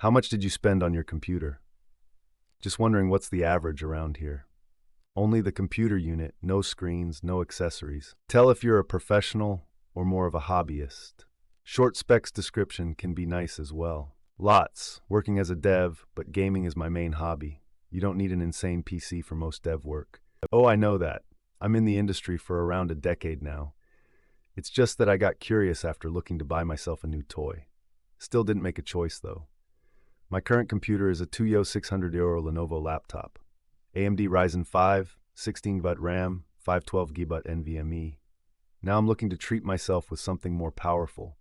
How much did you spend on your computer? Just wondering what's the average around here. Only the computer unit, no screens, no accessories. Tell if you're a professional or more of a hobbyist. Short specs description can be nice as well. Lots, working as a dev, but gaming is my main hobby. You don't need an insane PC for most dev work. Oh, I know that. I'm in the industry for around a decade now. It's just that I got curious after looking to buy myself a new toy. Still didn't make a choice though. My current computer is a Tuyo 600 Lenovo laptop. AMD Ryzen 5, 16GB RAM, 512GB NVMe. Now I'm looking to treat myself with something more powerful.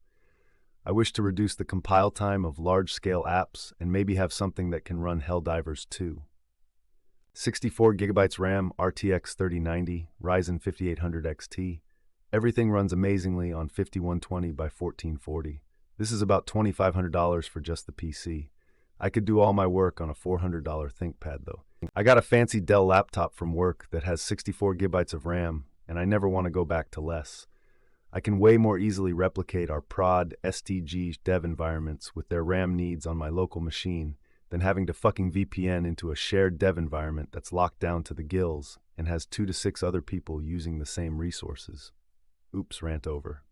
I wish to reduce the compile time of large-scale apps and maybe have something that can run Helldivers 2. 64GB RAM, RTX 3090, Ryzen 5800 XT. Everything runs amazingly on 5120 by 1440. This is about $2,500 for just the PC. I could do all my work on a $400 ThinkPad though. I got a fancy Dell laptop from work that has 64GB of RAM, and I never want to go back to less. I can way more easily replicate our prod, STG dev environments with their RAM needs on my local machine than having to fucking VPN into a shared dev environment that's locked down to the gills and has 2 to 6 other people using the same resources. Oops, rant over.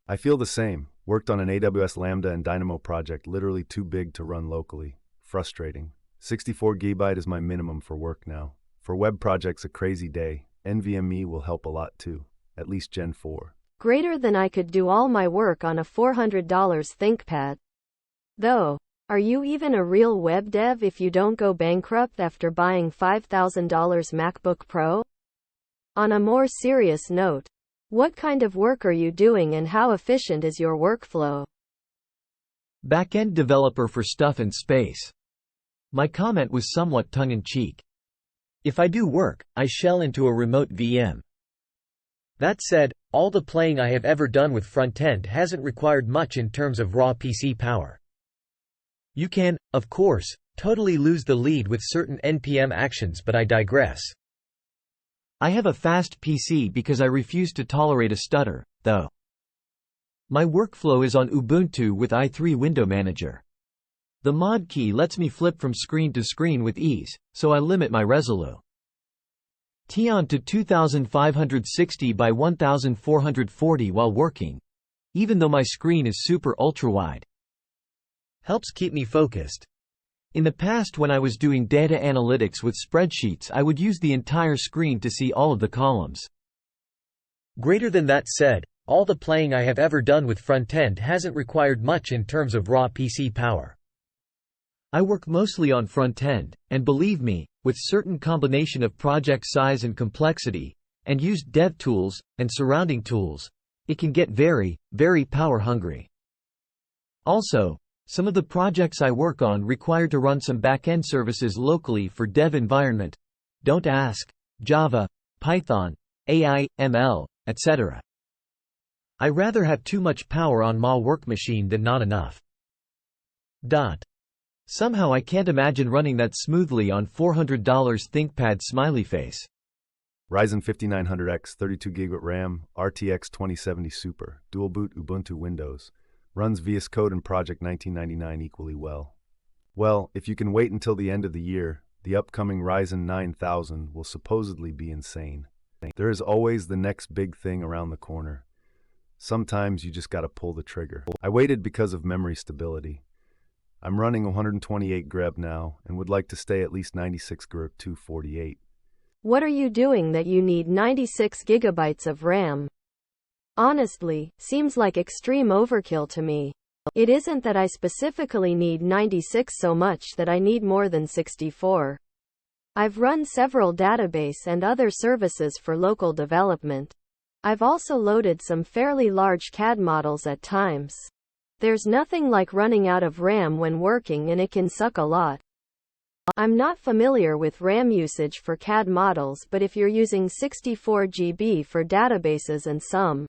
I feel the same. Worked on an AWS Lambda and Dynamo project literally too big to run locally. Frustrating. 64GB is my minimum for work now. For web projects, a crazy day. NVMe will help a lot too. At least Gen 4. Greater than I could do all my work on a $400 ThinkPad. Though, are you even a real web dev if you don't go bankrupt after buying $5,000 MacBook Pro? On a more serious note, what kind of work are you doing and how efficient is your workflow? Backend developer for stuff in space. My comment was somewhat tongue-in-cheek. If I do work, I shell into a remote VM. That said, all the playing I have ever done with front-end hasn't required much in terms of raw PC power. You can, of course, totally lose the lead with certain NPM actions, but I digress. I have a fast PC because I refuse to tolerate a stutter, though. My workflow is on Ubuntu with i3 Window Manager. The mod key lets me flip from screen to screen with ease, so I limit my resolution to 2560 by 1440 while working, even though my screen is super ultra-wide. Helps keep me focused. In the past, when I was doing data analytics with spreadsheets, I would use the entire screen to see all of the columns. Greater than that said, all the playing I have ever done with front-end hasn't required much in terms of raw PC power. I work mostly on front-end, and believe me, with certain combination of project size and complexity, and used dev tools and surrounding tools, it can get very, very power hungry. Also, some of the projects I work on require to run some back-end services locally for dev environment. Don't ask. Java, Python, AI, ML, etc. I rather have too much power on my work machine than not enough. Somehow I can't imagine running that smoothly on $400 ThinkPad smiley face. Ryzen 5900X, 32GB RAM, RTX 2070 Super, dual boot Ubuntu Windows. Runs VS Code and Project 1999 equally well. Well, if you can wait until the end of the year, the upcoming Ryzen 9000 will supposedly be insane. There is always the next big thing around the corner. Sometimes you just gotta pull the trigger. I waited because of memory stability. I'm running 128 GB now and would like to stay at least 96 GB 248. What are you doing that you need 96 gigabytes of RAM? Honestly, seems like extreme overkill to me. It isn't that I specifically need 96 so much that I need more than 64. I've run several database and other services for local development. I've also loaded some fairly large CAD models at times. There's nothing like running out of RAM when working, and it can suck a lot. I'm not familiar with RAM usage for CAD models, but if you're using 64 GB for databases and some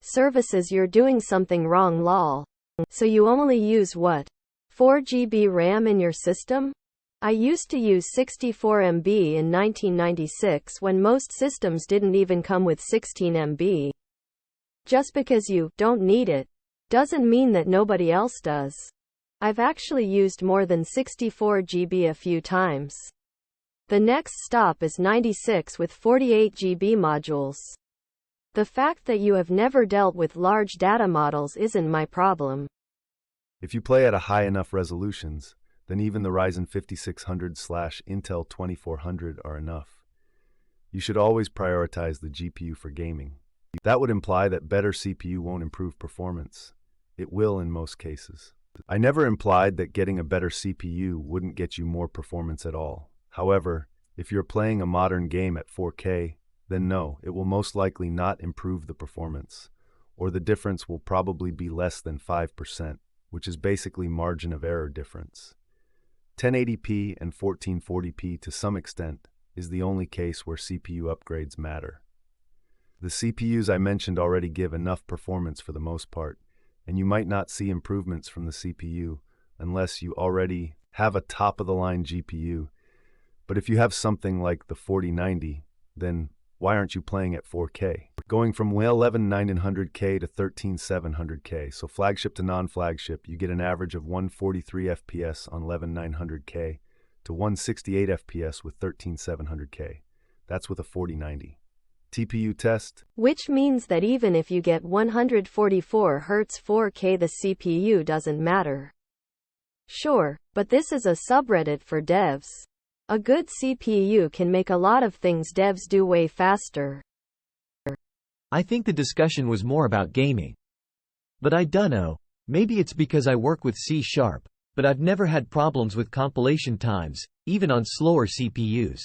services, you're doing something wrong, lol. So you only use what? 4 GB RAM in your system? I used to use 64 MB in 1996 when most systems didn't even come with 16 MB. Just because you don't need it doesn't mean that nobody else does. I've actually used more than 64 GB a few times. The next stop is 96 with 48 GB modules. The fact that you have never dealt with large data models isn't my problem. If you play at a high enough resolutions, then even the Ryzen 5600/Intel 2400 are enough. You should always prioritize the GPU for gaming. That would imply that better CPU won't improve performance. It will in most cases. I never implied that getting a better CPU wouldn't get you more performance at all. However, if you're playing a modern game at 4K, then no, it will most likely not improve the performance, or the difference will probably be less than 5%, which is basically margin of error difference. 1080p and 1440p to some extent is the only case where CPU upgrades matter. The CPUs I mentioned already give enough performance for the most part, and you might not see improvements from the CPU unless you already have a top-of-the-line GPU. But if you have something like the 4090, then why aren't you playing at 4K? Going from 11,900K to 13,700K, so flagship to non-flagship, you get an average of 143 FPS on 11,900K to 168 FPS with 13,700K. That's with a 4090. TPU test. Which means that even if you get 144 Hz 4K, the CPU doesn't matter. Sure, but this is a subreddit for devs. A good CPU can make a lot of things devs do way faster. I think the discussion was more about gaming. But I dunno, maybe it's because I work with C#, but I've never had problems with compilation times, even on slower CPUs.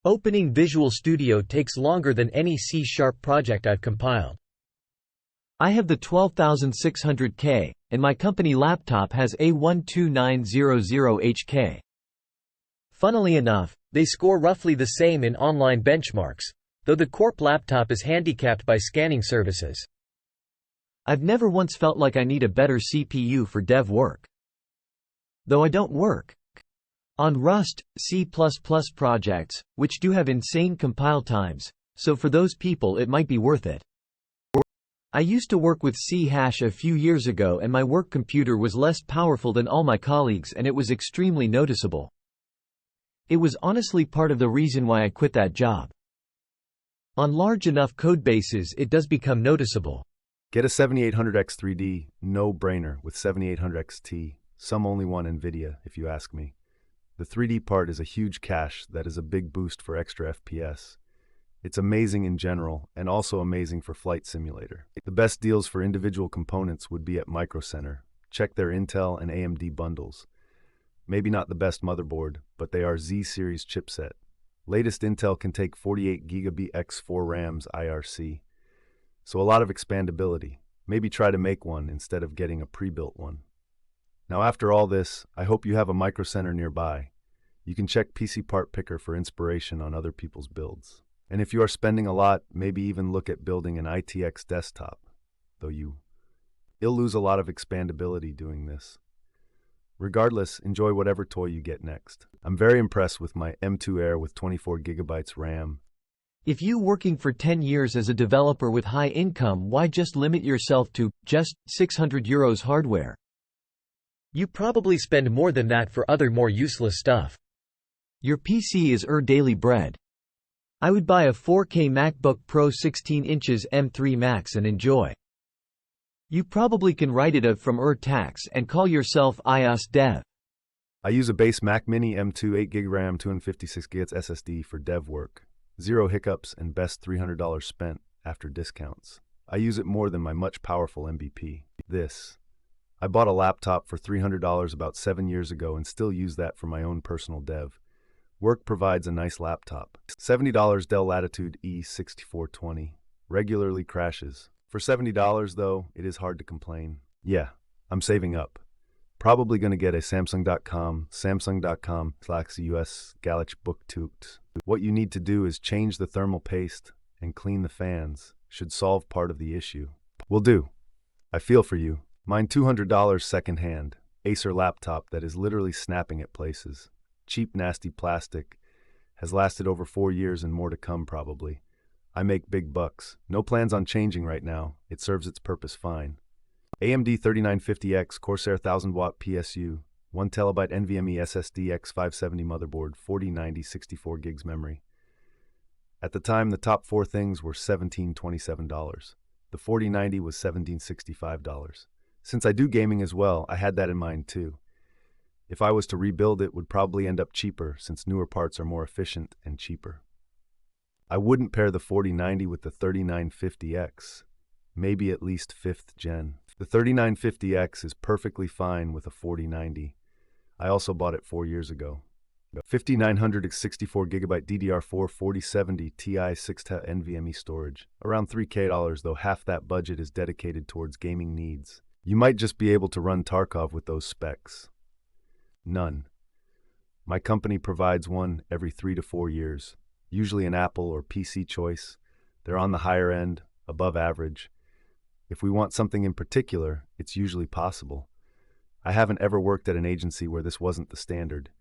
Opening Visual Studio takes longer than any C# project I've compiled. I have the 12600K, and my company laptop has a 12900HK. Funnily enough, they score roughly the same in online benchmarks, though the Corp laptop is handicapped by scanning services. I've never once felt like I need a better CPU for dev work. Though I don't work on Rust, C++ projects, which do have insane compile times, so for those people it might be worth it. I used to work with C# a few years ago and my work computer was less powerful than all my colleagues and it was extremely noticeable. It was honestly part of the reason why I quit that job. On large enough codebases it does become noticeable. Get a 7800X3D, no-brainer, with 7800XT, some only want NVIDIA, if you ask me. The 3D part is a huge cache that is a big boost for extra FPS. It's amazing in general, and also amazing for Flight Simulator. The best deals for individual components would be at Micro Center. Check their Intel and AMD bundles. Maybe not the best motherboard, but they are Z-series chipset. Latest Intel can take 48GB X4 RAMs IRC. So a lot of expandability. Maybe try to make one instead of getting a pre-built one. Now after all this, I hope you have a Micro Center nearby. You can check PC Part Picker for inspiration on other people's builds. And if you are spending a lot, maybe even look at building an ITX desktop, though you'll lose a lot of expandability doing this. Regardless, enjoy whatever toy you get next. I'm very impressed with my M2 Air with 24GB RAM. If you working for 10 years as a developer with high income, why just limit yourself to just €600 hardware? You probably spend more than that for other more useless stuff. Your PC is daily bread. I would buy a 4K MacBook Pro 16 inches M3 Max and enjoy. You probably can write it from tax and call yourself iOS dev. I use a base Mac Mini M2 8GB RAM 256GB SSD for dev work. Zero hiccups and best $300 spent after discounts. I use it more than my much powerful MVP. I bought a laptop for $300 about 7 years ago and still use that for my own personal dev. Work provides a nice laptop. $70 Dell Latitude E6420. Regularly crashes. For $70 though, it is hard to complain. Yeah, I'm saving up. Probably gonna get a Samsung.com/US Galaxy Book 2. What you need to do is change the thermal paste and clean the fans. Should solve part of the issue. Will do. I feel for you. Mine $200 secondhand. Acer laptop that is literally snapping at places. Cheap, nasty plastic. Has lasted over 4 years and more to come probably. I make big bucks. No plans on changing right now. It serves its purpose fine. AMD 3950X Corsair 1000-watt PSU, 1TB NVMe SSD X570 motherboard, 4090 64 gigs memory. At the time, the top four things were $1,727. The 4090 was $1,765. Since I do gaming as well, I had that in mind too. If I was to rebuild it, would probably end up cheaper since newer parts are more efficient and cheaper. I wouldn't pair the 4090 with the 3950X, maybe at least 5th gen. The 3950X is perfectly fine with a 4090. I also bought it 4 years ago. 5900 64GB DDR4 4070 Ti 6TB NVMe storage. Around $3K, though half that budget is dedicated towards gaming needs. You might just be able to run Tarkov with those specs. None. My company provides one every 3 to 4 years, usually an Apple or PC choice. They're on the higher end, above average. If we want something in particular, it's usually possible. I haven't ever worked at an agency where this wasn't the standard.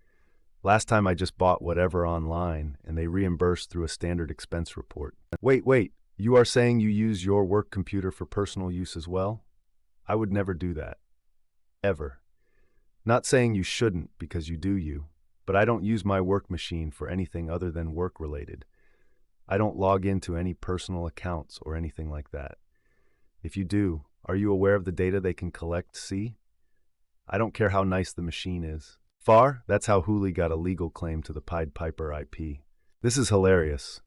Last time I just bought whatever online, and they reimbursed through a standard expense report. Wait, you are saying you use your work computer for personal use as well? I would never do that. Ever. Not saying you shouldn't, because you do you, but I don't use my work machine for anything other than work-related. I don't log into any personal accounts or anything like that. If you do, are you aware of the data they can collect, see? I don't care how nice the machine is. That's how Hooli got a legal claim to the Pied Piper IP. This is hilarious.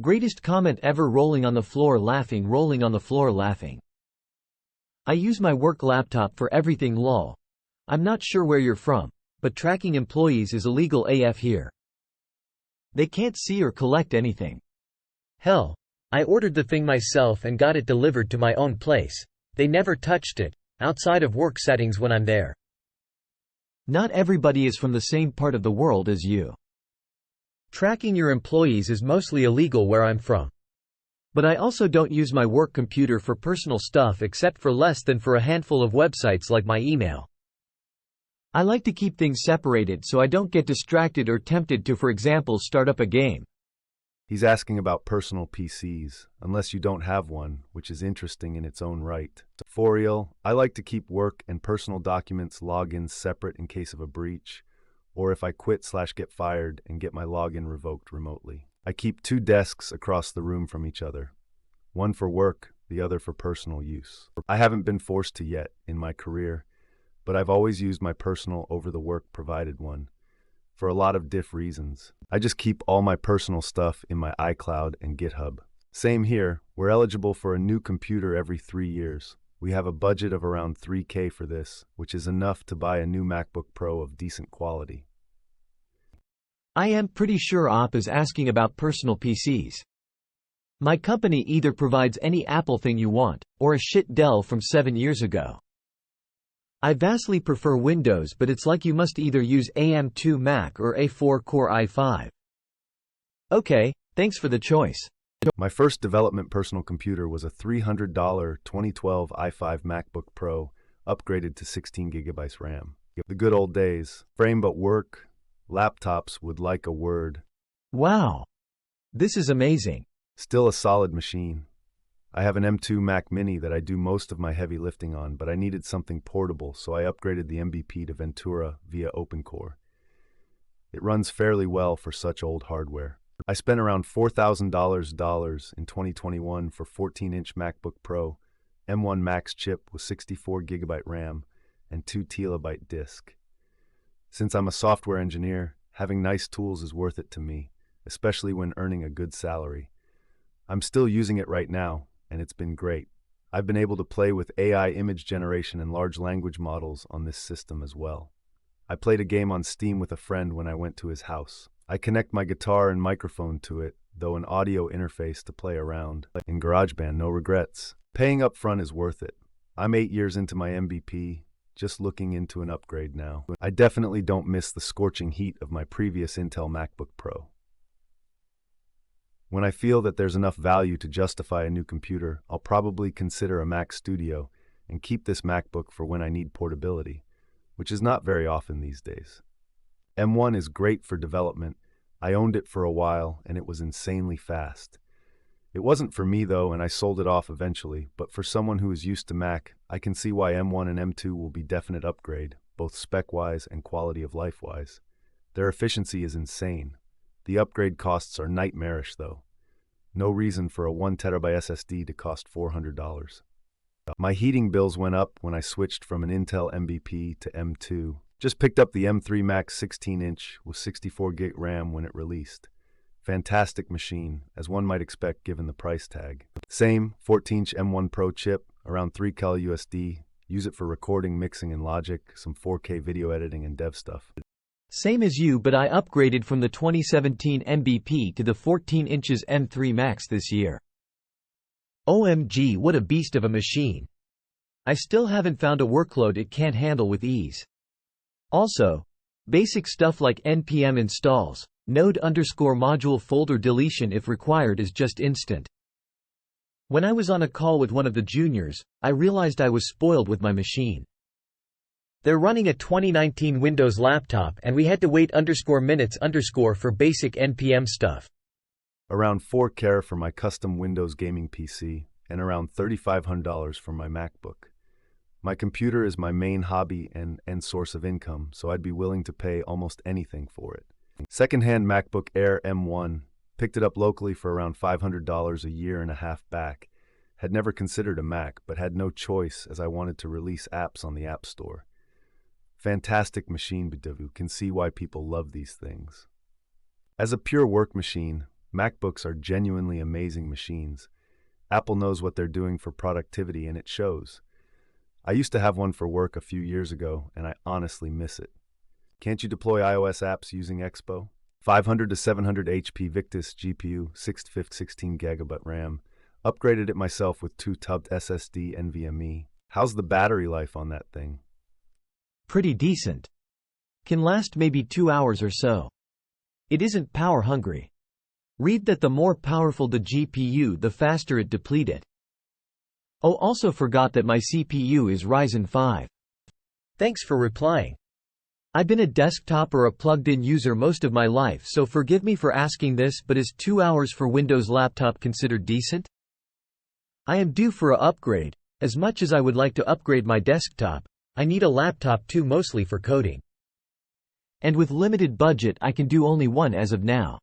Greatest comment ever. Rolling on the floor laughing. Rolling on the floor laughing. I use my work laptop for everything lol. I'm not sure where you're from, but tracking employees is illegal AF here. They can't see or collect anything. Hell, I ordered the thing myself and got it delivered to my own place. They never touched it, outside of work settings when I'm there. Not everybody is from the same part of the world as you. Tracking your employees is mostly illegal where I'm from. But I also don't use my work computer for personal stuff except for less than for a handful of websites like my email. I like to keep things separated so I don't get distracted or tempted to, for example, start up a game. He's asking about personal PCs, unless you don't have one, which is interesting in its own right. For real, I like to keep work and personal documents logins separate in case of a breach, or if I quit/get fired and get my login revoked remotely. I keep 2 desks across the room from each other, one for work, the other for personal use. I haven't been forced to yet in my career, but I've always used my personal over the work provided one. For a lot of diff reasons. I just keep all my personal stuff in my iCloud and GitHub. Same here, we're eligible for a new computer every 3 years. We have a budget of around $3K for this, which is enough to buy a new MacBook Pro of decent quality. I am pretty sure Op is asking about personal PCs. My company either provides any Apple thing you want, or a shit Dell from 7 years ago. I vastly prefer Windows, but it's like you must either use AM2 Mac or A4 Core i5. Okay, thanks for the choice. My first development personal computer was a $300 2012 i5 MacBook Pro, upgraded to 16GB RAM. The good old days. Frame but work. Laptops would like a word. Wow. This is amazing. Still a solid machine. I have an M2 Mac Mini that I do most of my heavy lifting on, but I needed something portable, so I upgraded the MVP to Ventura via OpenCore. It runs fairly well for such old hardware. I spent around $4,000 in 2021 for 14-inch MacBook Pro, M1 Max chip with 64GB RAM and 2TB disk. Since I'm a software engineer, having nice tools is worth it to me, especially when earning a good salary. I'm still using it right now, and it's been great. I've been able to play with AI image generation and large language models on this system as well. I played a game on Steam with a friend when I went to his house. I connect my guitar and microphone to it, though an audio interface to play around. In GarageBand, no regrets. Paying up front is worth it. I'm 8 years into my MVP, just looking into an upgrade now. I definitely don't miss the scorching heat of my previous Intel MacBook Pro. When I feel that there's enough value to justify a new computer, I'll probably consider a Mac Studio and keep this MacBook for when I need portability, which is not very often these days. M1 is great for development. I owned it for a while and it was insanely fast. It wasn't for me though, and I sold it off eventually, but for someone who is used to Mac, I can see why M1 and M2 will be definite upgrade, both spec-wise and quality of life-wise. Their efficiency is insane. The upgrade costs are nightmarish though. No reason for a 1TB SSD to cost $400. My heating bills went up when I switched from an Intel MVP to M2. Just picked up the M3 Max 16-inch with 64GB RAM when it released. Fantastic machine, as one might expect given the price tag. Same 14-inch M1 Pro chip, around 3 cal USD. Use it for recording, mixing, and Logic, some 4K video editing and dev stuff. Same as you, but I upgraded from the 2017 MVP to the 14 inches M3 Max this year. OMG, what a beast of a machine. I still haven't found a workload it can't handle with ease. Also, basic stuff like npm installs, node_module folder deletion if required is just instant. When I was on a call with one of the juniors, I realized I was spoiled with my machine. They're running a 2019 Windows laptop and we had to wait _minutes_ for basic npm stuff. Around $4K for my custom Windows gaming PC, and around $3,500 for my MacBook. My computer is my main hobby and source of income, so I'd be willing to pay almost anything for it. Secondhand MacBook Air M1, picked it up locally for around $500 a year and a half back. Had never considered a Mac, but had no choice as I wanted to release apps on the App Store. Fantastic machine, but you can see why people love these things. As a pure work machine, MacBooks are genuinely amazing machines. Apple knows what they're doing for productivity and it shows. I used to have one for work a few years ago and I honestly miss it. Can't you deploy iOS apps using Expo? 500 to 700 HP Victus GPU, 16GB RAM. Upgraded it myself with 2 TB SSD NVMe. How's the battery life on that thing? Pretty decent. Can last maybe 2 hours or so. It isn't power hungry. Read that the more powerful the GPU, the faster it depleted. Oh, also forgot that my CPU is Ryzen 5. Thanks for replying. I've been a desktop or a plugged-in user most of my life, so forgive me for asking this, but is 2 hours for Windows laptop considered decent? I am due for a upgrade. As much as I would like to upgrade my desktop, I need a laptop too, mostly for coding. And with limited budget I can do only one as of now.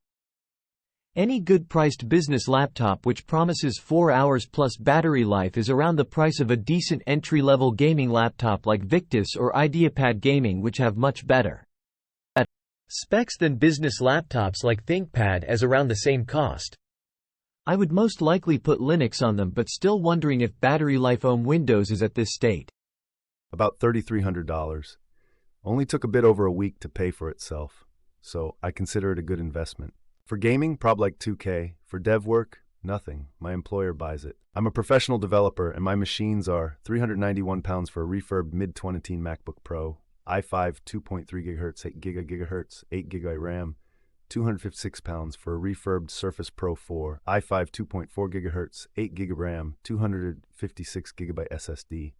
Any good-priced business laptop which promises 4 hours plus battery life is around the price of a decent entry-level gaming laptop like Victus or IdeaPad Gaming, which have much better specs than business laptops like ThinkPad as around the same cost. I would most likely put Linux on them, but still wondering if battery life on Windows is at this state. About $3,300. Only took a bit over a week to pay for itself, so I consider it a good investment. For gaming, prob like 2K. For dev work, nothing. My employer buys it. I'm a professional developer and my machines are £391 for a refurbed mid-2010 MacBook Pro, i5 2.3 GHz, 8 GHz, 8 GB RAM, £256 for a refurbed Surface Pro 4, i5 2.4 GHz, 8 GB RAM, 256 GB SSD.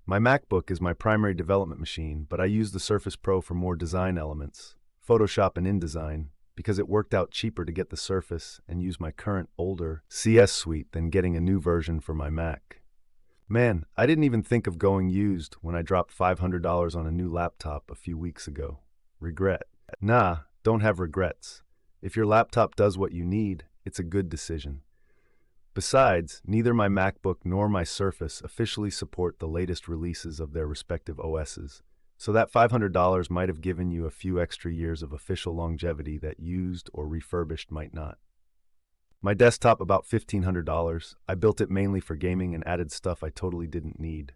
My MacBook is my primary development machine, but I use the Surface Pro for more design elements, Photoshop and InDesign, because it worked out cheaper to get the Surface and use my current older CS suite than getting a new version for my Mac. Man, I didn't even think of going used when I dropped $500 on a new laptop a few weeks ago. Regret. Nah, don't have regrets. If your laptop does what you need, it's a good decision. Besides, neither my MacBook nor my Surface officially support the latest releases of their respective OSs, so that $500 might have given you a few extra years of official longevity that used or refurbished might not. My desktop about $1,500. I built it mainly for gaming and added stuff I totally didn't need.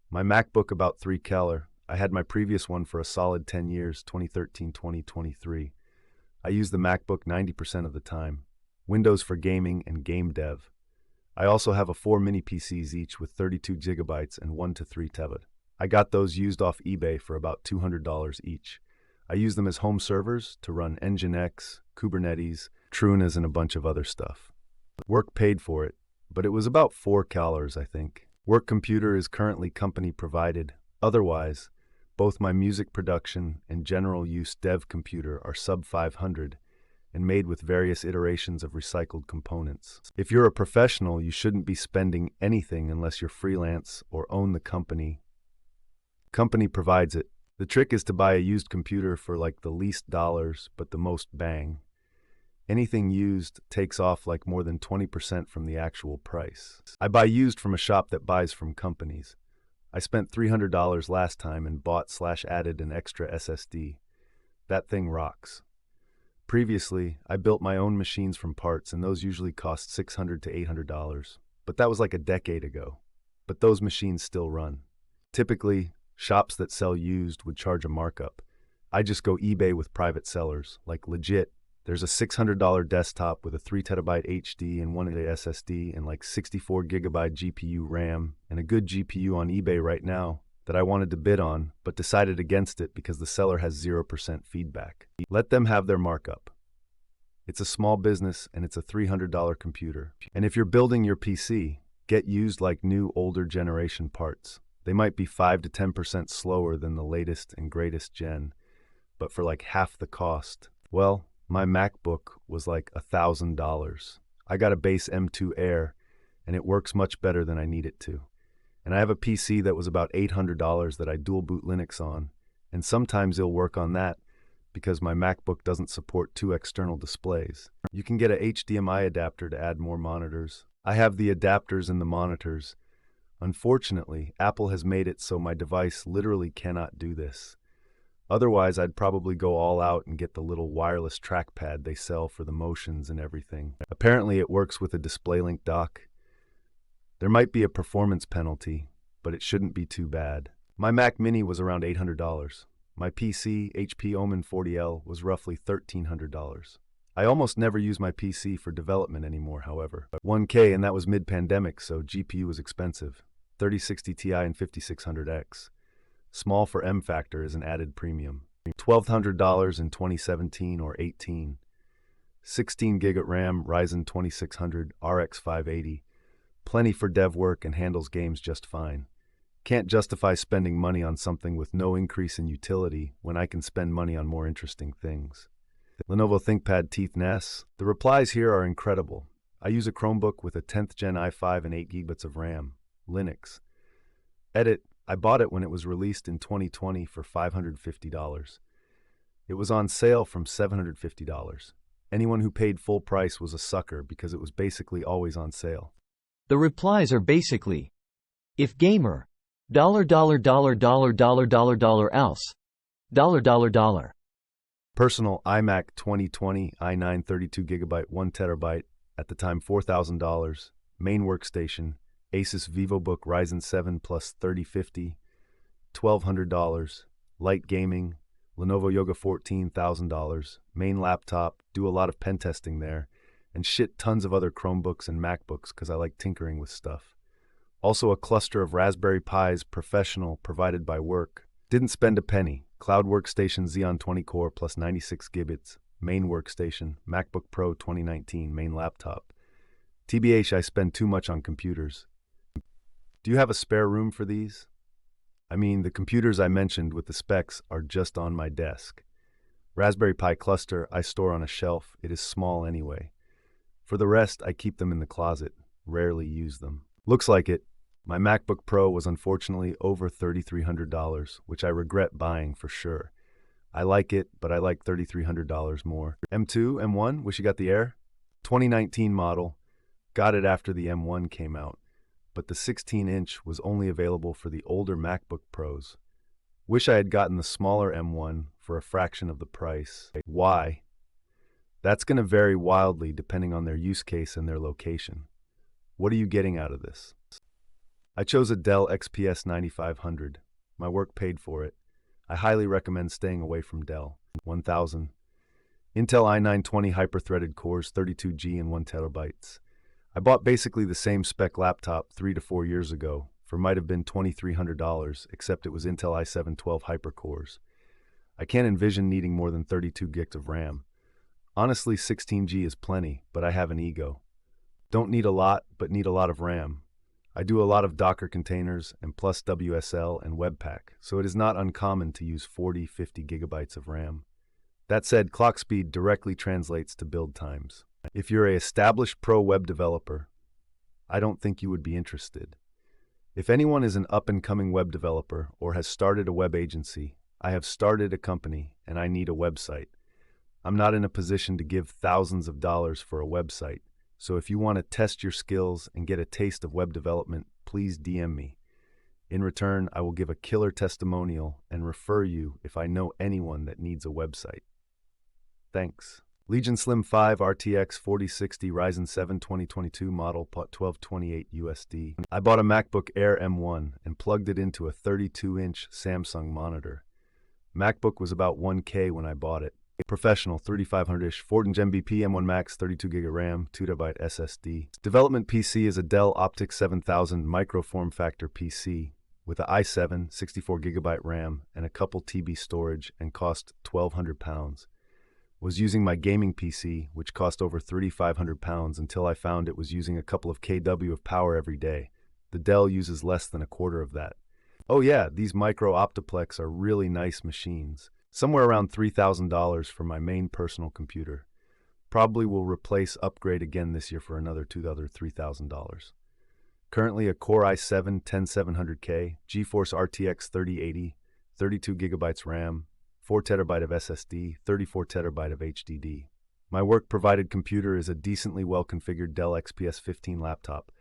My MacBook about $3,000. I had my previous one for a solid 10 years, 2013-2023. I use the MacBook 90% of the time. Windows for gaming and game dev. I also have 4 mini PCs each with 32 GB and 1 to 3 TB. I got those used off eBay for about $200 each. I use them as home servers to run Nginx, Kubernetes, Trunas, and a bunch of other stuff. Work paid for it, but it was about $4, I think. Work computer is currently company provided. Otherwise, both my music production and general use dev computer are sub 500, and made with various iterations of recycled components. If you're a professional, you shouldn't be spending anything unless you're freelance or own the company. Company provides it. The trick is to buy a used computer for like the least dollars, but the most bang. Anything used takes off like more than 20% from the actual price. I buy used from a shop that buys from companies. I spent $300 last time and bought/added an extra SSD. That thing rocks. Previously, I built my own machines from parts, and those usually cost $600 to $800. But that was like a decade ago. But those machines still run. Typically, shops that sell used would charge a markup. I just go eBay with private sellers, like legit. There's a $600 desktop with a 3TB HD and 1 SSD and like 64GB GPU RAM and a good GPU on eBay right now that I wanted to bid on, but decided against it because the seller has 0% feedback. Let them have their markup. It's a small business and it's a $300 computer. And if you're building your PC, get used like new older generation parts. They might be 5 to 10% slower than the latest and greatest gen, but for like half the cost. Well, my MacBook was like $1,000. I got a base M2 Air, and it works much better than I need it to. And I have a PC that was about $800 that I dual boot Linux on, and sometimes it'll work on that because my MacBook doesn't support 2 external displays. You can get a HDMI adapter to add more monitors. I have the adapters and the monitors. Unfortunately, Apple has made it so my device literally cannot do this. Otherwise, I'd probably go all out and get the little wireless trackpad they sell for the motions and everything. Apparently, it works with a DisplayLink dock. There might be a performance penalty, but it shouldn't be too bad. My Mac Mini was around $800. My PC, HP Omen 40L, was roughly $1,300. I almost never use my PC for development anymore, however. $1K, and that was mid-pandemic, so GPU was expensive. 3060 Ti and 5600X. Small for M factor is an added premium. $1,200 in 2017 or 18. 16 gig at RAM, Ryzen 2600, RX 580. Plenty for dev work and handles games just fine. Can't justify spending money on something with no increase in utility when I can spend money on more interesting things. Lenovo ThinkPad Teeth NES. The replies here are incredible. I use a Chromebook with a 10th Gen i5 and 8 GB of RAM. Linux. Edit. I bought it when it was released in 2020 for $550. It was on sale from $750. Anyone who paid full price was a sucker because it was basically always on sale. The replies are basically, if gamer, $, else, $. Personal iMac 2020 i9 32GB 1TB, at the time $4,000. Main workstation, Asus VivoBook Ryzen 7 plus 3050, $1,200. Light gaming, Lenovo Yoga 14, $1,000. Main laptop, do a lot of pen testing there, and shit tons of other Chromebooks and MacBooks because I like tinkering with stuff. Also a cluster of Raspberry Pis Professional provided by work. Didn't spend a penny. Cloud Workstation Xeon 20 Core plus 96 GB. Main workstation, MacBook Pro 2019, main laptop. TBH, I spend too much on computers. Do you have a spare room for these? I mean, the computers I mentioned with the specs are just on my desk. Raspberry Pi cluster I store on a shelf. It is small anyway. For the rest, I keep them in the closet, rarely use them. Looks like it. My MacBook Pro was unfortunately over $3,300, which I regret buying for sure. I like it, but I like $3,300 more. M2, M1, wish you got the Air? 2019 model. Got it after the M1 came out, but the 16-inch was only available for the older MacBook Pros. Wish I had gotten the smaller M1 for a fraction of the price. Why? That's going to vary wildly depending on their use case and their location. What are you getting out of this? I chose a Dell XPS 9500. My work paid for it. I highly recommend staying away from Dell. 1000. Intel i9-20 hyper-threaded cores, 32G and 1TB. I bought basically the same spec laptop 3 to 4 years ago for might have been $2,300, except it was Intel i7-12 hyper-cores. I can't envision needing more than 32 gigs of RAM. Honestly, 16G is plenty, but I have an ego. Don't need a lot, but need a lot of RAM. I do a lot of Docker containers and plus WSL and Webpack, so it is not uncommon to use 40-50 gigabytes of RAM. That said, clock speed directly translates to build times. If you're an established pro web developer, I don't think you would be interested. If anyone is an up-and-coming web developer or has started a web agency, I have started a company and I need a website. I'm not in a position to give thousands of dollars for a website, so if you want to test your skills and get a taste of web development, please DM me. In return, I will give a killer testimonial and refer you if I know anyone that needs a website. Thanks. Legion Slim 5 RTX 4060 Ryzen 7 2022 model pot 1228 USD. I bought a MacBook Air M1 and plugged it into a 32-inch Samsung monitor. MacBook was about 1K when I bought it. Professional 3500-ish 14 MBP M1 Max 32GB RAM 2TB SSD. Development PC is a Dell Optix 7000 micro form factor PC with an i7 64GB RAM and a couple TB storage and cost £1,200. Was using my gaming PC, which cost over £3,500 until I found it was using a couple of kW of power every day. The Dell uses less than a quarter of that. Oh yeah, these micro Optiplex are really nice machines. Somewhere around $3,000 for my main personal computer. Probably will replace upgrade again this year for another $3,000. Currently a Core i7 10700K, GeForce RTX 3080, 32GB RAM, 4TB of SSD, 34TB of HDD. My work-provided computer is a decently well-configured Dell XPS 15 laptop,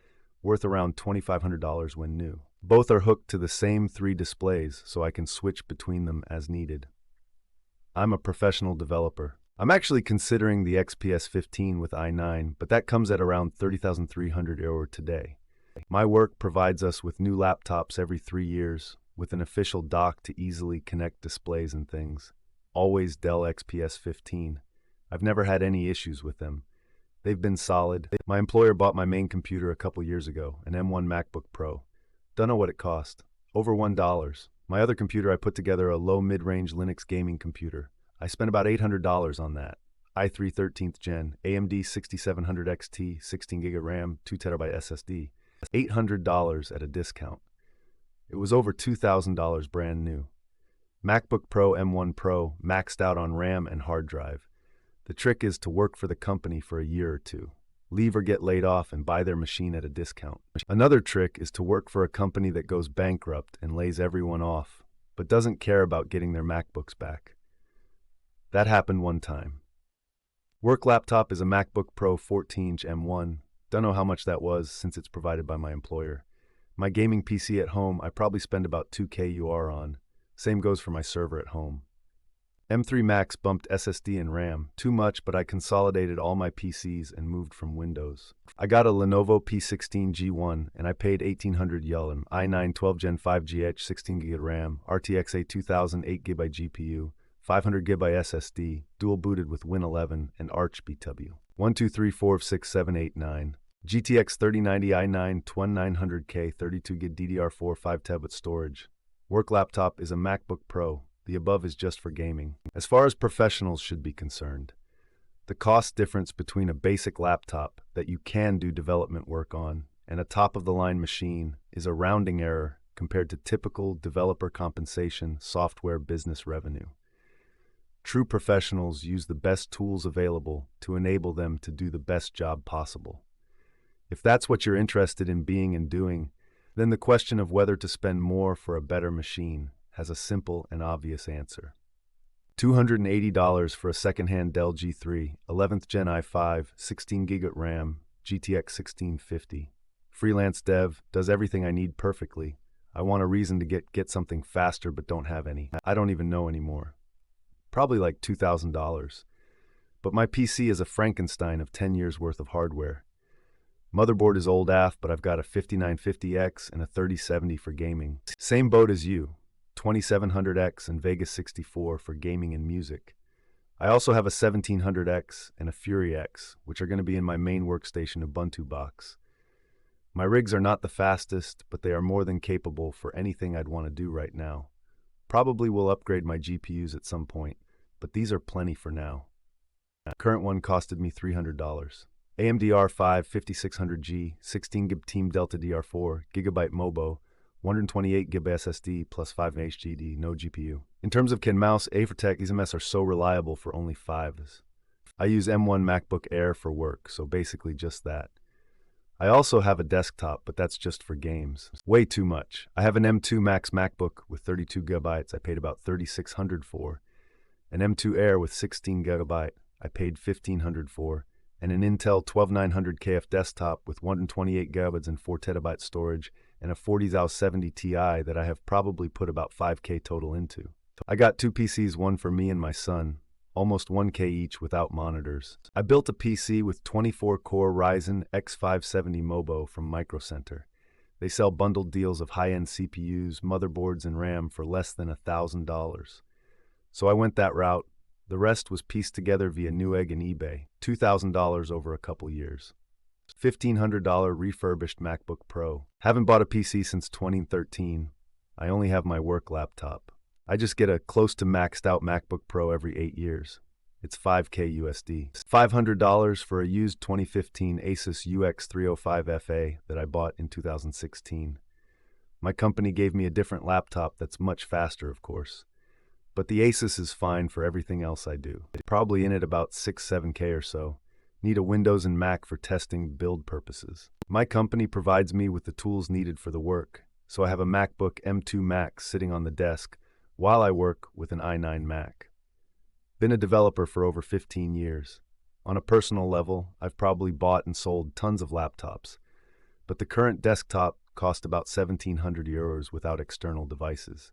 worth around $2,500 when new. Both are hooked to the same 3 displays, so I can switch between them as needed. I'm a professional developer. I'm actually considering the XPS 15 with i9, but that comes at around €30,300 today. My work provides us with new laptops every 3 years, with an official dock to easily connect displays and things. Always Dell XPS 15. I've never had any issues with them. They've been solid. My employer bought my main computer a couple years ago, an M1 MacBook Pro. Don't know what it cost. Over $1. My other computer I put together a low mid-range Linux gaming computer. I spent about $800 on that. i3 13th Gen, AMD 6700 XT, 16GB RAM, 2TB SSD. $800 at a discount. It was over $2,000 brand new. MacBook Pro M1 Pro maxed out on RAM and hard drive. The trick is to work for the company for a year or two. Leave or get laid off and buy their machine at a discount. Another trick is to work for a company that goes bankrupt and lays everyone off, but doesn't care about getting their MacBooks back. That happened one time. Work laptop is a MacBook Pro 14-inch M1. Don't know how much that was since it's provided by my employer. My gaming PC at home, I probably spend about $2,000 UR on. Same goes for my server at home. M3 Max bumped SSD and RAM. Too much, but I consolidated all my PCs and moved from Windows. I got a Lenovo P16 G1 and I paid $1,800 UL. i9 12 Gen 5 GH 16GB RAM, RTX A2000 8GB GPU, 500GB SSD, dual booted with Win11 and Arch BW. 1, 2, 3, 4, 6, 7, 8, 9. GTX 3090 i9 2900K 32GB DDR4 5TB with storage. Work laptop is a MacBook Pro. The above is just for gaming. As far as professionals should be concerned, the cost difference between a basic laptop that you can do development work on and a top-of-the-line machine is a rounding error compared to typical developer compensation software business revenue. True professionals use the best tools available to enable them to do the best job possible. If that's what you're interested in being and doing, then the question of whether to spend more for a better machine has a simple and obvious answer. $280 for a second-hand Dell G3, 11th Gen i5, 16GB RAM, GTX 1650. Freelance dev, does everything I need perfectly. I want a reason to get something faster but don't have any. I don't even know anymore. Probably like $2,000. But my PC is a Frankenstein of 10 years worth of hardware. Motherboard is old AF, but I've got a 5950X and a 3070 for gaming. Same boat as you, 2700X and Vegas 64 for gaming and music. I also have a 1700X and a Fury X, which are going to be in my main workstation Ubuntu box. My rigs are not the fastest, but they are more than capable for anything I'd want to do right now. Probably will upgrade my GPUs at some point, but these are plenty for now. Current one costed me $300. AMD R5 5600G, 16GB Team Delta DR4, GB MOBO, 128GB SSD plus 5 HDD, no GPU. In terms of kit and mouse, A for tech, these MS are so reliable for only 5s. I use M1 MacBook Air for work, so basically just that. I also have a desktop, but that's just for games. Way too much. I have an M2 Max MacBook with 32GB I paid about $3,600 for, an M2 Air with 16GB I paid $1,500 for, and an Intel 12900KF desktop with 128GB and 4TB storage, and a 4070 Ti that I have probably put about $5K total into. I got 2 PCs, one for me and my son, almost $1K each without monitors. I built a PC with 24-core Ryzen X570 Mobo from Micro Center. They sell bundled deals of high-end CPUs, motherboards, and RAM for less than $1,000. So I went that route. The rest was pieced together via Newegg and eBay, $2,000 over a couple years. $1,500 refurbished MacBook Pro. Haven't bought a PC since 2013. I only have my work laptop. I just get a close to maxed out MacBook Pro every 8 years. It's $5K USD. $500 for a used 2015 Asus UX305FA that I bought in 2016. My company gave me a different laptop that's much faster, of course. But the Asus is fine for everything else I do. Probably in it about 6-7K or so. Need a Windows and Mac for testing build purposes. My company provides me with the tools needed for the work, so I have a MacBook M2 Max sitting on the desk while I work with an i9 Mac. Been a developer for over 15 years. On a personal level, I've probably bought and sold tons of laptops, but the current desktop cost about €1,700 without external devices.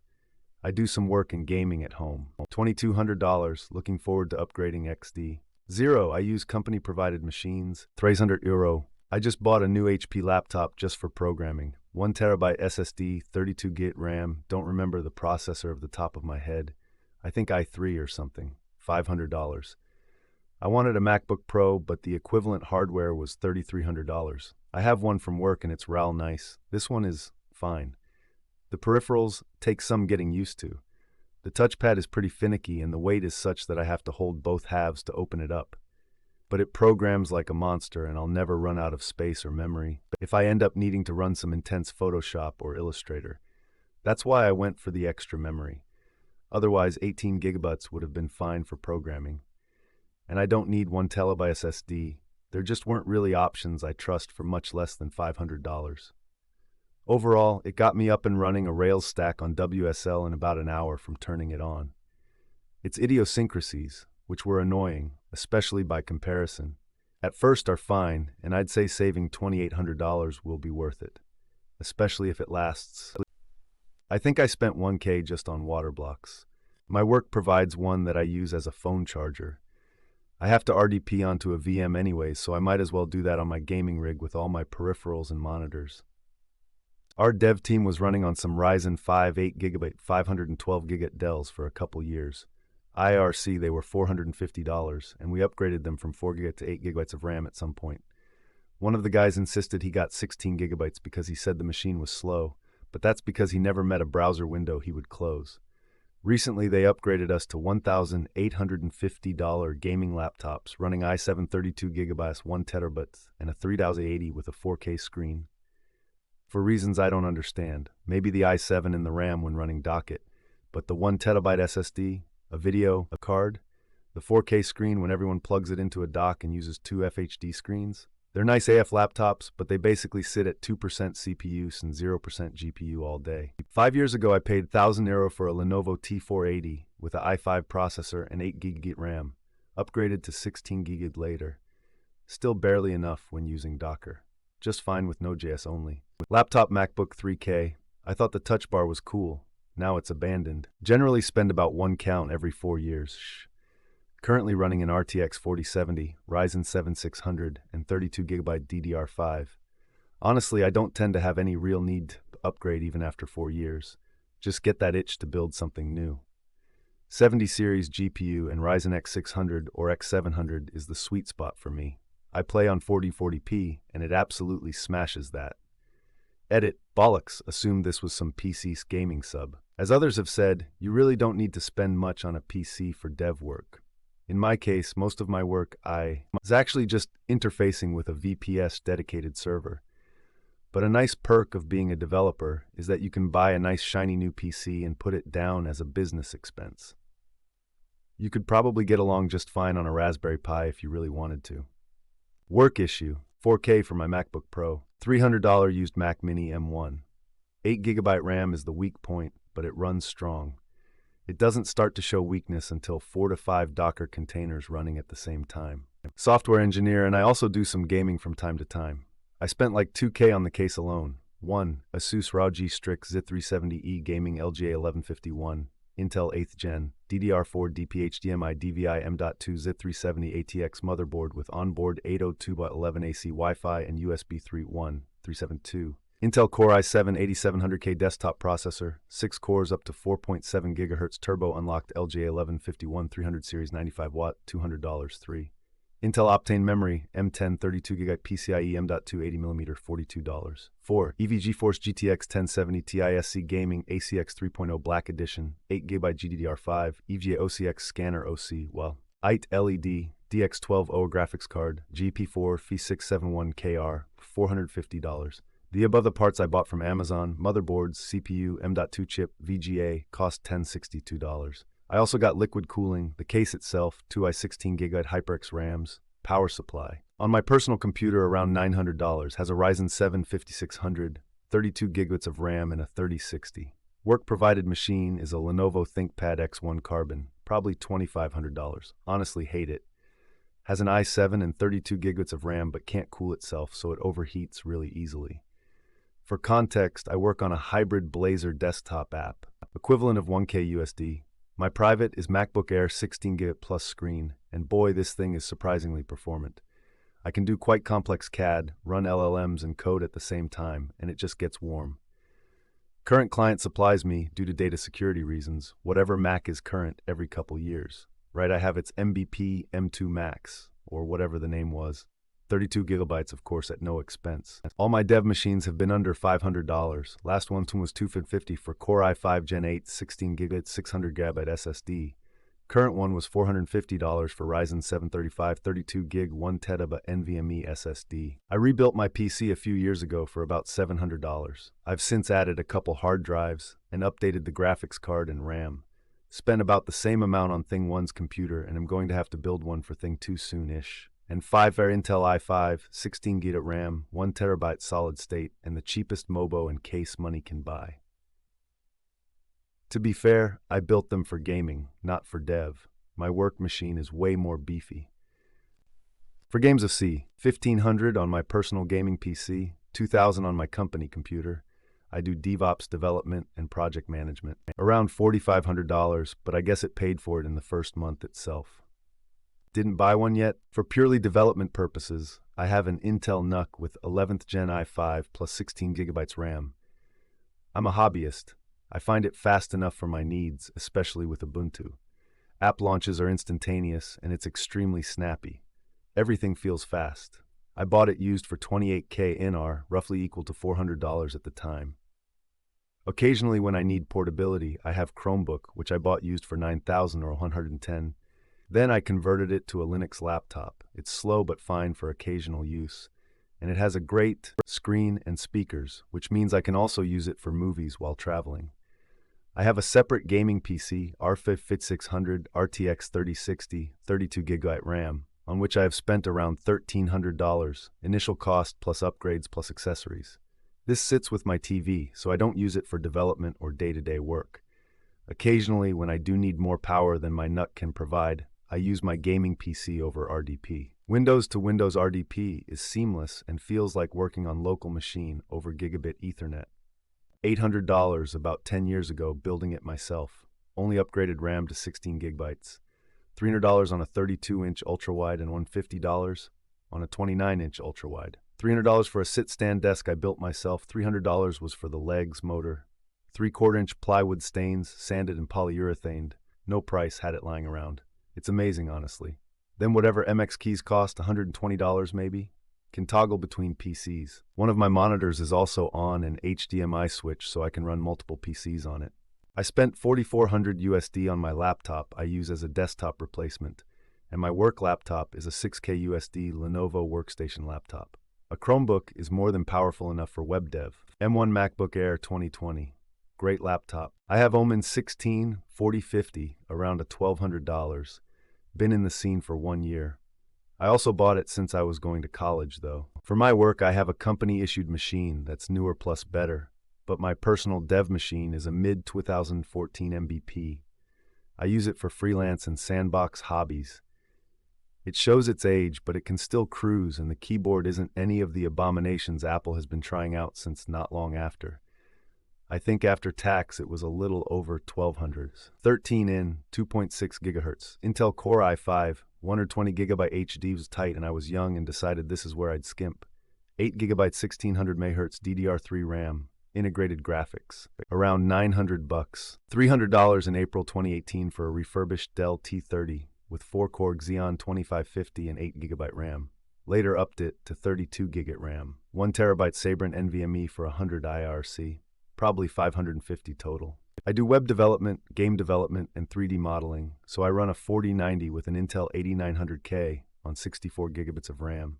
I do some work in gaming at home. $2,200, looking forward to upgrading XD. 0, I use company-provided machines. €300. I just bought a new HP laptop just for programming. 1TB SSD, 32GB RAM, don't remember the processor of the top of my head. I think i3 or something. $500. I wanted a MacBook Pro, but the equivalent hardware was $3,300. I have one from work and it's real nice. This one is fine. The peripherals take some getting used to. The touchpad is pretty finicky and the weight is such that I have to hold both halves to open it up. But it programs like a monster and I'll never run out of space or memory if I end up needing to run some intense Photoshop or Illustrator. That's why I went for the extra memory. Otherwise, 18GB would have been fine for programming. And I don't need 1TB SSD. There just weren't really options I trust for much less than $500. Overall, it got me up and running a Rails stack on WSL in about an hour from turning it on. Its idiosyncrasies, which were annoying, especially by comparison, at first are fine, and I'd say saving $2,800 will be worth it, especially if it lasts. I think I spent $1K just on water blocks. My work provides one that I use as a phone charger. I have to RDP onto a VM anyways, so I might as well do that on my gaming rig with all my peripherals and monitors. Our dev team was running on some Ryzen 5 8GB 512GB Dells for a couple years. IRC, they were $450, and we upgraded them from 4GB to 8GB of RAM at some point. One of the guys insisted he got 16GB because he said the machine was slow, but that's because he never met a browser window he would close. Recently, they upgraded us to $1,850 gaming laptops running i7 32GB 1TB and a 3080 with a 4K screen. For reasons I don't understand, maybe the i7 and the RAM when running docket, but the 1TB SSD, a video, a card, the 4K screen when everyone plugs it into a dock and uses 2 FHD screens. They're nice AF laptops, but they basically sit at 2% CPU use and 0% GPU all day. 5 years ago, I paid €1,000 for a Lenovo T480 with an i5 processor and 8GB RAM, upgraded to 16GB later. Still barely enough when using Docker. Just fine with Node.js only. Laptop MacBook 3K. I thought the touch bar was cool. Now it's abandoned. Generally spend about 1 count every 4 years. Currently running an RTX 4070, Ryzen 7 600, and 32GB DDR5. Honestly, I don't tend to have any real need to upgrade even after 4 years. Just get that itch to build something new. 70 series GPU and Ryzen X 600 or X 700 is the sweet spot for me. I play on 4040p, and it absolutely smashes that. Edit, bollocks, assumed this was some PC gaming sub. As others have said, you really don't need to spend much on a PC for dev work. In my case, most of my work is actually just interfacing with a VPS dedicated server. But a nice perk of being a developer is that you can buy a nice shiny new PC and put it down as a business expense. You could probably get along just fine on a Raspberry Pi if you really wanted to. Work issue: 4K for my MacBook Pro, $300 used Mac Mini M1. 8GB RAM is the weak point, but it runs strong. It doesn't start to show weakness until 4 to 5 Docker containers running at the same time. Software engineer, and I also do some gaming from time to time. I spent like $2K on the case alone. 1. Asus ROG Strix Z370E Gaming LGA 1151, Intel 8th Gen, DDR4 DP-HDMI DVI M.2 Z370 ATX motherboard with onboard 802.11ac Wi-Fi and USB 3.1, 372. Intel Core i7-8700K desktop processor, 6 cores up to 4.7 GHz turbo unlocked LGA 1151 300 series 95 watt, $200. 3. Intel Optane memory, M10 32GB PCIe M.2 80mm, $42. 4. EV GeForce GTX 1070 Ti Gaming ACX 3.0 Black Edition, 8GB GDDR5, EVGA OCX Scanner OC, IT LED, DX12 OA graphics card, GP4 F671KR, $450. The above the parts I bought from Amazon: motherboards, CPU, M.2 chip, VGA, cost $1,062. I also got liquid cooling, the case itself, 2 i16GB HyperX RAMs, power supply. On my personal computer, around $900, has a Ryzen 7 5600, 32GB of RAM and a 3060. Work provided machine is a Lenovo ThinkPad X1 Carbon, probably $2,500. Honestly hate it. Has an i7 and 32GB of RAM but can't cool itself, so it overheats really easily. For context, I work on a hybrid Blazor desktop app, equivalent of 1K USD. My private is MacBook Air 16GB plus screen, and boy, this thing is surprisingly performant. I can do quite complex CAD, run LLMs and code at the same time, and it just gets warm. Current client supplies me, due to data security reasons, whatever Mac is current every couple years. Right, I have its MBP M2 Max, or whatever the name was. 32GB, of course, at no expense. All my dev machines have been under $500. Last one was $250 for Core i5 Gen 8, 16GB, 600GB SSD. Current one was $450 for Ryzen 735 32GB 1TB NVMe SSD. I rebuilt my PC a few years ago for about $700. I've since added a couple hard drives and updated the graphics card and RAM. Spent about the same amount on Thing 1's computer, and I'm going to have to build one for Thing 2 soon-ish. And 5 Intel i5, 16GB RAM, 1TB solid state, and the cheapest MOBO and case money can buy. To be fair, I built them for gaming, not for dev. My work machine is way more beefy. For games of C, $1,500 on my personal gaming PC, $2,000 on my company computer. I do DevOps development and project management. Around $4,500, but I guess it paid for it in the first month itself. Didn't buy one yet? For purely development purposes, I have an Intel NUC with 11th Gen i5 plus 16GB RAM. I'm a hobbyist. I find it fast enough for my needs, especially with Ubuntu. App launches are instantaneous, and it's extremely snappy. Everything feels fast. I bought it used for $28K INR, roughly equal to $400 at the time. Occasionally when I need portability, I have Chromebook, which I bought used for $9,000 or $110. Then I converted it to a Linux laptop. It's slow but fine for occasional use, and it has a great screen and speakers, which means I can also use it for movies while traveling. I have a separate gaming PC, RFIF 5600 RTX 3060, 32GB RAM, on which I have spent around $1,300, initial cost plus upgrades plus accessories. This sits with my TV, so I don't use it for development or day-to-day work. Occasionally, when I do need more power than my NUC can provide, I use my gaming PC over RDP. Windows to Windows RDP is seamless and feels like working on local machine over gigabit Ethernet. $800 about 10 years ago building it myself. Only upgraded RAM to 16GB. $300 on a 32-inch ultrawide and $150 on a 29-inch ultrawide. $300 for a sit-stand desk I built myself. $300 was for the legs, motor. 3/4-inch plywood stains, sanded and polyurethaned. No price, had it lying around. It's amazing, honestly. Then whatever MX keys cost, $120 maybe, can toggle between PCs. One of my monitors is also on an HDMI switch, so I can run multiple PCs on it. I spent $4,400 USD on my laptop I use as a desktop replacement, and my work laptop is a 6K USD Lenovo workstation laptop. A Chromebook is more than powerful enough for web dev. M1 MacBook Air 2020. Great laptop. I have Omen 16 4050, around a $1,200. Been in the scene for 1 year. I also bought it since I was going to college, though. For my work, I have a company-issued machine that's newer plus better, but my personal dev machine is a mid-2014 MVP. I use it for freelance and sandbox hobbies. It shows its age, but it can still cruise, and the keyboard isn't any of the abominations Apple has been trying out since not long after. I think after tax it was a little over 1200. 13 in, 2.6 gigahertz. Intel Core i5, 120GB HD was tight and I was young and decided this is where I'd skimp. 8GB 1600 MHz DDR3 RAM, integrated graphics. Around $900. $300 in April 2018 for a refurbished Dell T30 with 4-core Xeon 2550 and 8GB RAM. Later upped it to 32GB RAM. 1TB Sabrent NVMe for 100 IRC. Probably 550 total. I do web development, game development, and 3D modeling, so I run a 4090 with an Intel 8900K on 64 gigabits of RAM.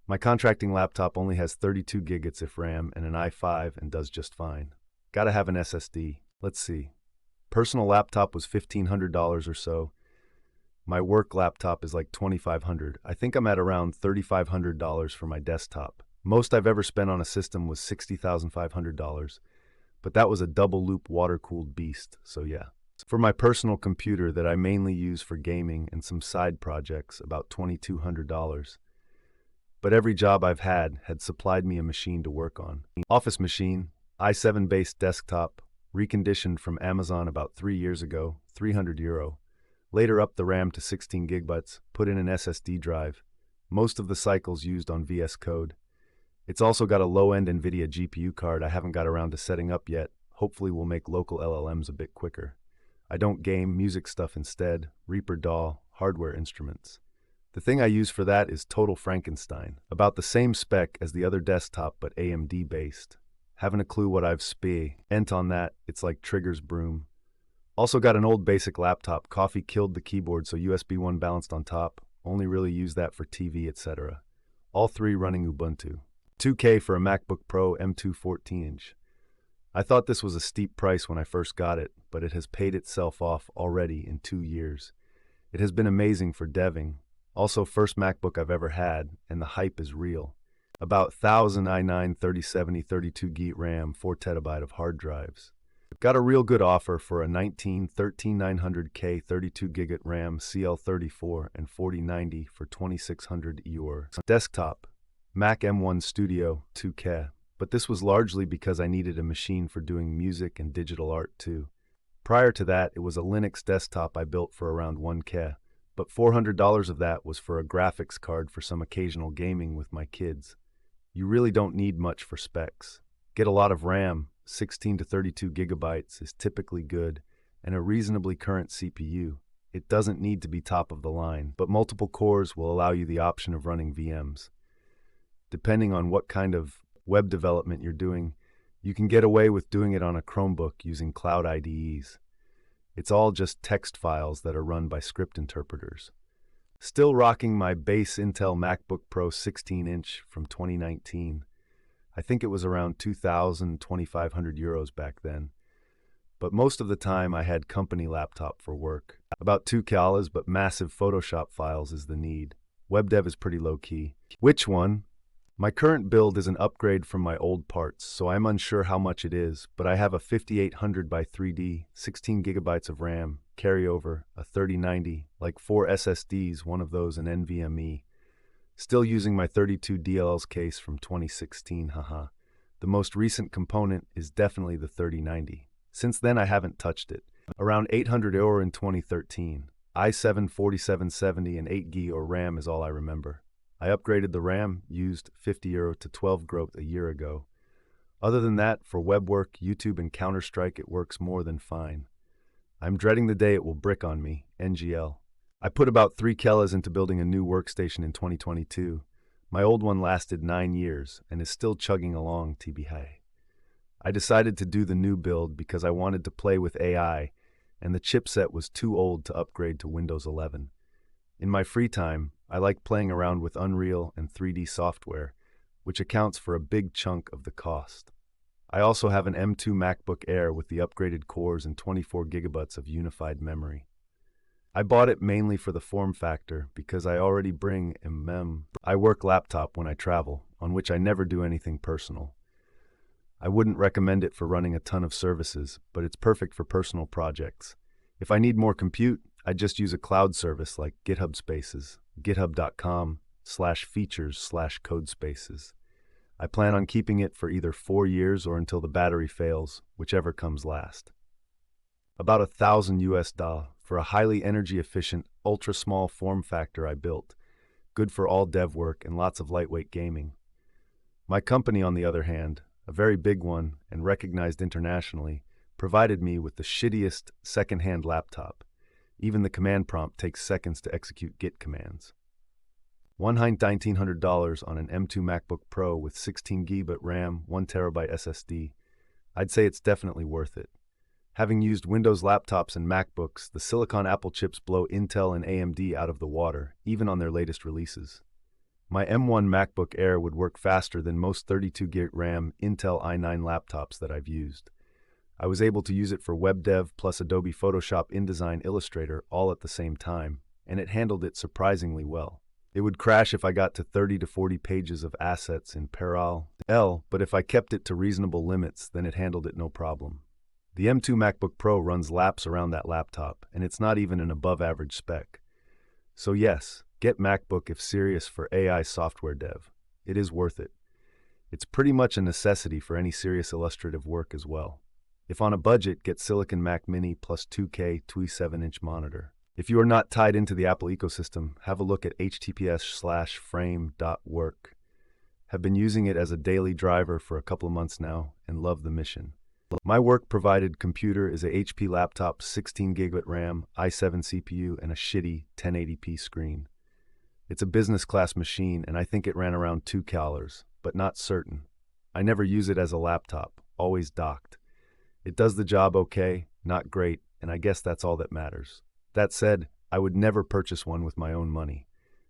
My contracting laptop only has 32 gigabytes of RAM and an i5 and does just fine. Gotta have an SSD. Let's see. Personal laptop was $1,500 or so. My work laptop is like $2,500. I think I'm at around $3,500 for my desktop. Most I've ever spent on a system was $60,500, but that was a double-loop water-cooled beast, so yeah. For my personal computer that I mainly use for gaming and some side projects, about $2,200. But every job I've had supplied me a machine to work on. Office machine, i7-based desktop, reconditioned from Amazon about 3 years ago, €300. Later upped the RAM to 16 gigabytes, put in an SSD drive. Most of the cycles used on VS Code. It's also got a low-end NVIDIA GPU card I haven't got around to setting up yet. Hopefully will make local LLMs a bit quicker. I don't game, music stuff instead, Reaper DAW, hardware instruments. The thing I use for that is Total Frankenstein, about the same spec as the other desktop but AMD based. Haven't a clue what I've spent on that, it's like Trigger's broom. Also got an old basic laptop, coffee killed the keyboard so USB 1 balanced on top, only really use that for TV etc. All three running Ubuntu. $2K for a MacBook Pro M2 14-inch. I thought this was a steep price when I first got it, but it has paid itself off already in 2 years. It has been amazing for deving. Also first MacBook I've ever had, and the hype is real. About 1000 i9 3070 32GB RAM, 4TB of hard drives. Got a real good offer for a 13900K 32GB RAM CL34 and 4090 for 2600 EUR. Desktop. Mac M1 Studio 2K, but this was largely because I needed a machine for doing music and digital art too. Prior to that, it was a Linux desktop I built for around 1K, but $400 of that was for a graphics card for some occasional gaming with my kids. You really don't need much for specs. Get a lot of RAM, 16 to 32 gigabytes is typically good, and a reasonably current CPU. It doesn't need to be top of the line, but multiple cores will allow you the option of running VMs. Depending on what kind of web development you're doing, you can get away with doing it on a Chromebook using cloud IDEs. It's all just text files that are run by script interpreters. Still rocking my base Intel MacBook Pro 16-inch from 2019. I think it was around 2,500 euros back then. But most of the time I had company laptop for work. About 2 calas, but massive Photoshop files is the need. Web dev is pretty low-key. Which one? My current build is an upgrade from my old parts, so I'm unsure how much it is, but I have a 5800 by 3D, 16 gigabytes of RAM, carryover, a 3090, like 4 SSDs, one of those an NVMe. Still using my 32 DLLs case from 2016, haha. The most recent component is definitely the 3090. Since then I haven't touched it. Around 800 euro in 2013. i7 4770 and 8GB or RAM is all I remember. I upgraded the RAM, used 50 euro to 12 growth a year ago. Other than that, for web work, YouTube and Counter-Strike it works more than fine. I'm dreading the day it will brick on me, NGL. I put about 3 kellas into building a new workstation in 2022. My old one lasted 9 years and is still chugging along, TBH. I decided to do the new build because I wanted to play with AI, and the chipset was too old to upgrade to Windows 11. In my free time, I like playing around with Unreal and 3D software, which accounts for a big chunk of the cost. I also have an M2 MacBook Air with the upgraded cores and 24 gigabytes of unified memory. I bought it mainly for the form factor because I already bring I work laptop when I travel, on which I never do anything personal. I wouldn't recommend it for running a ton of services, but it's perfect for personal projects. If I need more compute, I just use a cloud service like GitHub Spaces, github.com/features/codespaces. I plan on keeping it for either 4 years or until the battery fails, whichever comes last. About $1,000 for a highly energy-efficient, ultra-small form factor I built, good for all dev work and lots of lightweight gaming. My company, on the other hand, a very big one and recognized internationally, provided me with the shittiest second-hand laptop. Even the command prompt takes seconds to execute Git commands. $1,900 on an M2 MacBook Pro with 16 GB RAM, 1 TB SSD. I'd say it's definitely worth it. Having used Windows laptops and MacBooks, the Silicon Apple chips blow Intel and AMD out of the water, even on their latest releases. My M1 MacBook Air would work faster than most 32 GB RAM Intel i9 laptops that I've used. I was able to use it for web dev plus Adobe Photoshop, InDesign, Illustrator all at the same time, and it handled it surprisingly well. It would crash if I got to 30 to 40 pages of assets in parallel, but if I kept it to reasonable limits, then it handled it no problem. The M2 MacBook Pro runs laps around that laptop, and it's not even an above-average spec. So yes, get MacBook if serious for AI software dev. It is worth it. It's pretty much a necessity for any serious illustrative work as well. If on a budget, get Silicon Mac Mini plus 2K 27-inch monitor. If you are not tied into the Apple ecosystem, have a look at https:/frame.work. Have been using it as a daily driver for a couple of months now and love the mission. My work-provided computer is a HP laptop, 16 GB RAM, i7 CPU, and a shitty 1080p screen. It's a business-class machine, and I think it ran around 2 calories, but not certain. I never use it as a laptop, always docked. It does the job okay, not great, and I guess that's all that matters. That said, I would never purchase one with my own money.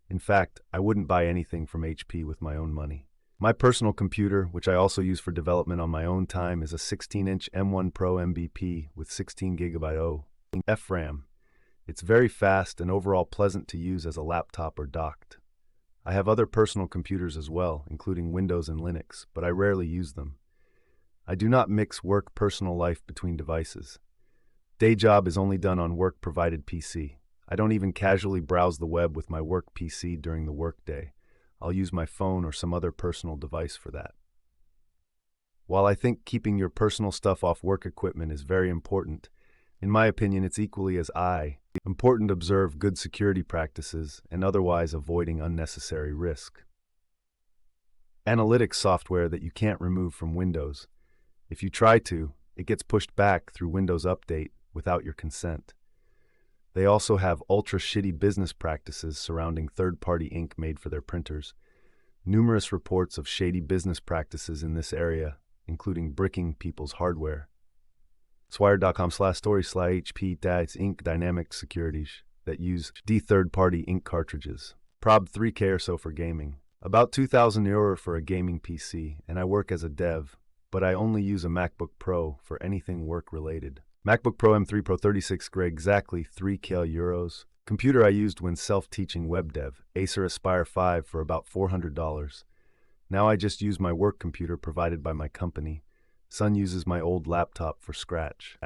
In fact, I wouldn't buy anything from HP with my own money. My personal computer, which I also use for development on my own time, is a 16-inch M1 Pro MVP with 16 GB RAM. It's very fast and overall pleasant to use as a laptop or docked. I have other personal computers as well, including Windows and Linux, but I rarely use them. I do not mix work-personal life between devices. Day job is only done on work-provided PC. I don't even casually browse the web with my work PC during the workday. I'll use my phone or some other personal device for that. While I think keeping your personal stuff off work equipment is very important, in my opinion it's equally as important to observe good security practices and otherwise avoiding unnecessary risk. Analytics software that you can't remove from Windows. If you try to, it gets pushed back through Windows Update without your consent. They also have ultra-shitty business practices surrounding third-party ink made for their printers. Numerous reports of shady business practices in this area, including bricking people's hardware. Swire.com/story/HP-ink dynamic securities that use third-party ink cartridges. Prob 3K or so for gaming. About €2,000 for a gaming PC, and I work as a dev, but I only use a MacBook Pro for anything work-related. MacBook Pro M3 Pro 36 GB, exactly €3K. Computer I used when self-teaching web dev, Acer Aspire 5 for about $400. Now I just use my work computer provided by my company. Son uses my old laptop for Scratch.